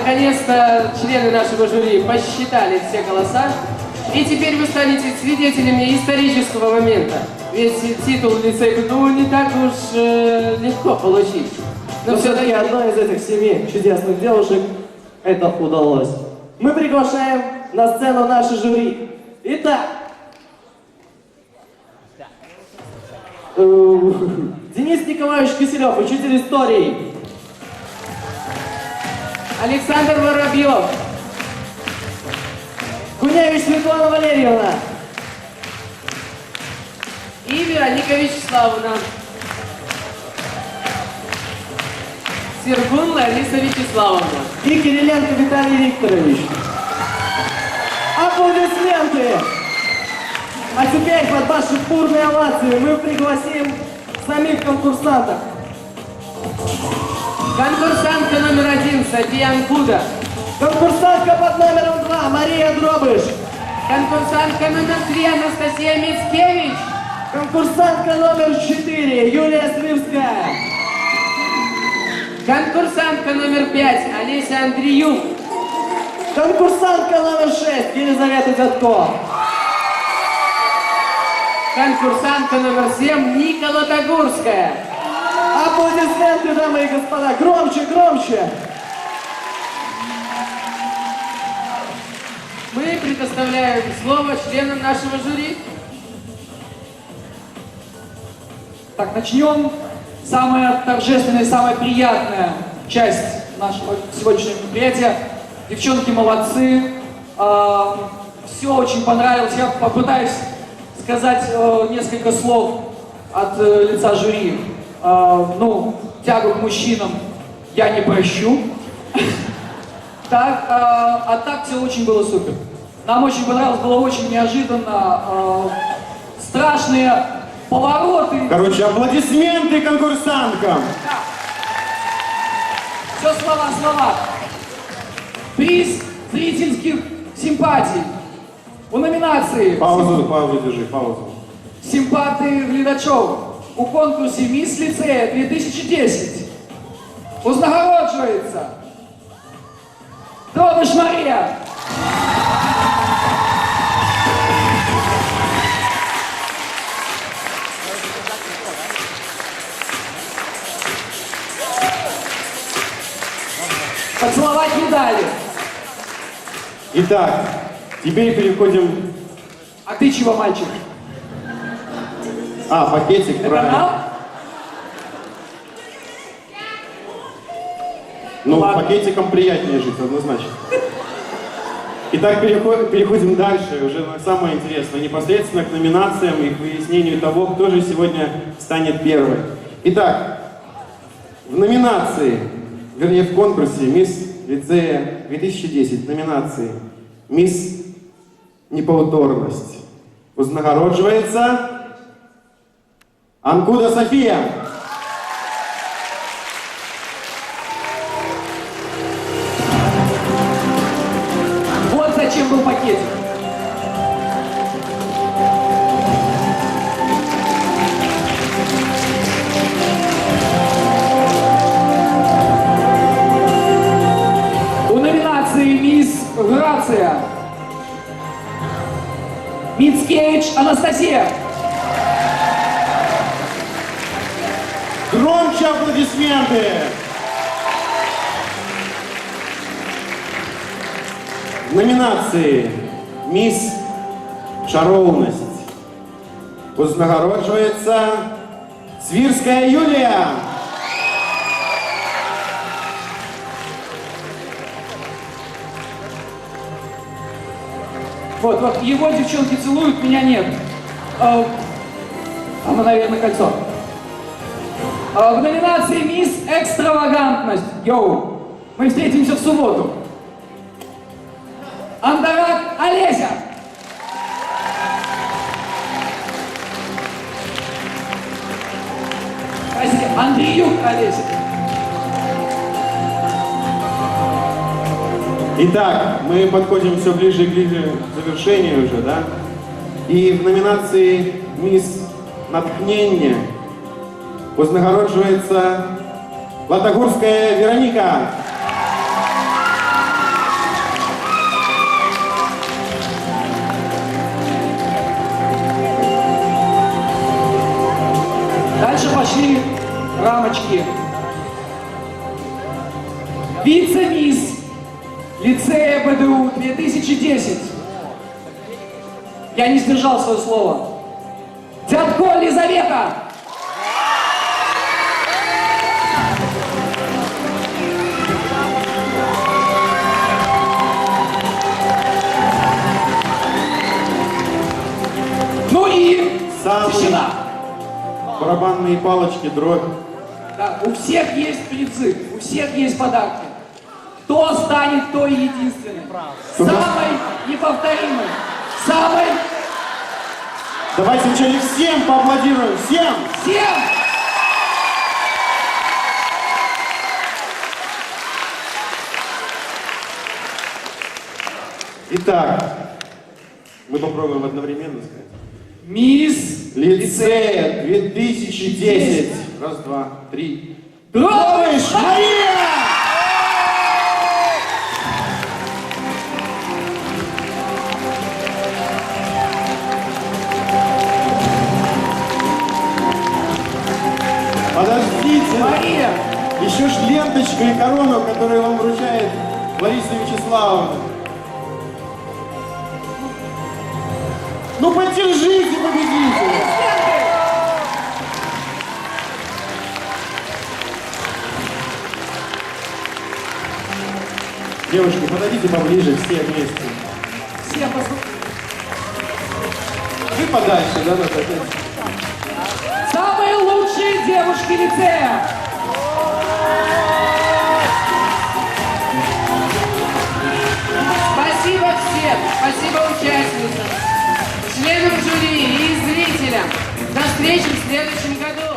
наконец-то члены нашего жюри посчитали все голоса. И теперь вы станете свидетелями исторического момента. Ведь титул лицей КТУ не так уж легко получить. Но все-таки одной из этих 7 чудесных девушек это удалось. Мы приглашаем на сцену наше жюри. Итак, Денис Николаевич Киселев, учитель истории. Александр Воробьев. Куневич Светлана Валерьевна. И Вероника Вячеславовна. Сергун Лариса Вячеславовна. И Кириленко Виталий Викторович. Аплодисменты! А теперь под ваши бурные овации мы пригласим самих конкурсантов. Конкурсантка номер 1 София Анкуда. Конкурсантка под номером 2 Мария Дробыш. Конкурсантка номер 3 Анастасия Мицкевич. Конкурсантка номер 4 Юлия Сливская. Конкурсантка номер 5 Олеся Андреюк. Конкурсантка номер 6 Елизавета Дядко. Конкурсантка номер 7 Ника Лотогурская. Аплодисменты, дамы и господа. Громче, громче. Мы предоставляем слово членам нашего жюри. Так, начнем. Самая торжественная, самая приятная часть нашего сегодняшнего мероприятия. Девчонки молодцы. Все очень понравилось. Я попытаюсь сказать несколько слов от лица жюри. Ну, тягу к мужчинам я не прощу. Так, а так все очень было супер. Нам очень понравилось, было очень неожиданно. Страшные повороты. Короче, аплодисменты конкурсанткам. Да. Все слова. Приз зрительских симпатий. У номинации Паузу держи, паузу. «Симпаты глядачов» у конкурсе «Мисс Лицея 2010» узнагороджується Дробыш Мария. Поцеловать не дали. Итак, теперь переходим... А ты чего, мальчик? А, пакетик, Это правильно. нам? Ну, Ладно. пакетиком приятнее жить, однозначно. Итак, переходим дальше, уже на самое интересное, непосредственно к номинациям и к выяснению того, кто же сегодня станет первой. Итак, в номинации, вернее в конкурсе «Мисс Лицея 2010» номинации «Мисс Неповторность» узнагородживается Анкуда София. Вот зачем был пакетик. У номинации «Мисс Грация» Мицкевич Анастасия. Громче аплодисменты! В номинации «Мисс Шаровность» узнагородживается Свирская Юлия. Вот, его девчонки целуют, меня нет. Там, наверное, кольцо. В номинации «Мисс Экстравагантность». Йоу! Мы встретимся в субботу. Андарак Олеся. Простите, Андреюк Олеся. Итак, мы подходим все ближе и ближе к завершению уже, да? И в номинации «Мисс Натхнение» узнагородживается Лотогурская Вероника. ваши рамочки. Вице-мисс лицея БДУ 2010. Я не сдержал свое слово. Дядко Лизавета. Ну и Самый- тишина. Барабанные палочки, дробь. Да, у всех есть призы, у всех есть подарки. Кто станет той единственной, самой неповторимой, самой Давайте вначале всем поаплодируем, всем! всем. Итак, мы попробуем одновременно сказать. Мисс Лицея 2010. Раз, два, три. Дробыш Мария! Подождите! Мария. Еще ж ленточка и корону, которую вам вручает Лариса Вячеславовна. Ну поддержите победителя! Девушки, подойдите поближе, все вместе. Всем послушайте. Вы подальше, да, Наталья? Самые лучшие девушки лицея. Спасибо всем, спасибо участницам, членам жюри и зрителям. До встречи в следующем году.